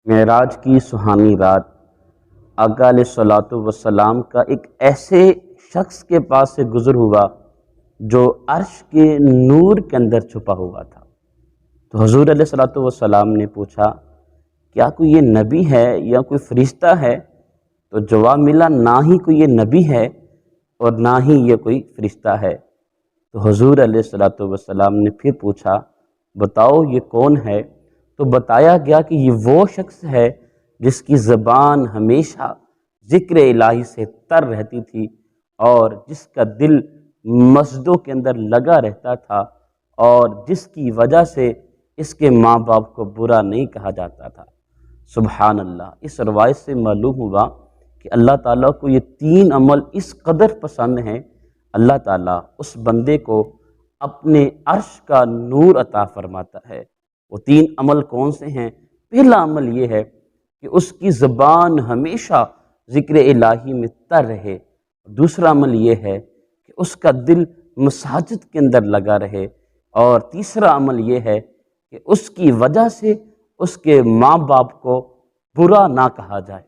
معراج کی سہانی رات آقا علیہ الصلوۃ والسلام کا ایک ایسے شخص کے پاس سے گزر ہوا جو عرش کے نور کے اندر چھپا ہوا تھا۔ تو حضور علیہ الصلوۃ والسلام نے پوچھا کیا کوئی یہ نبی ہے یا کوئی فرشتہ ہے؟ تو جواب ملا نہ ہی کوئی یہ نبی ہے اور نہ ہی یہ کوئی فرشتہ ہے۔ تو حضور علیہ الصلوۃ والسلام نے پھر پوچھا بتاؤ یہ کون ہے؟ تو بتایا گیا کہ یہ وہ شخص ہے جس کی زبان ہمیشہ ذکر الہی سے تر رہتی تھی اور جس کا دل مسجدوں کے اندر لگا رہتا تھا اور جس کی وجہ سے اس کے ماں باپ کو برا نہیں کہا جاتا تھا۔ سبحان اللہ۔ اس روایت سے معلوم ہوا کہ اللہ تعالیٰ کو یہ 3 عمل اس قدر پسند ہیں، اللہ تعالیٰ اس بندے کو اپنے عرش کا نور عطا فرماتا ہے۔ وہ 3 عمل کون سے ہیں؟ پہلا عمل یہ ہے کہ اس کی زبان ہمیشہ ذکر الہی میں تر رہے۔ دوسرا عمل یہ ہے کہ اس کا دل مساجد کے اندر لگا رہے، اور تیسرا عمل یہ ہے کہ اس کی وجہ سے اس کے ماں باپ کو برا نہ کہا جائے۔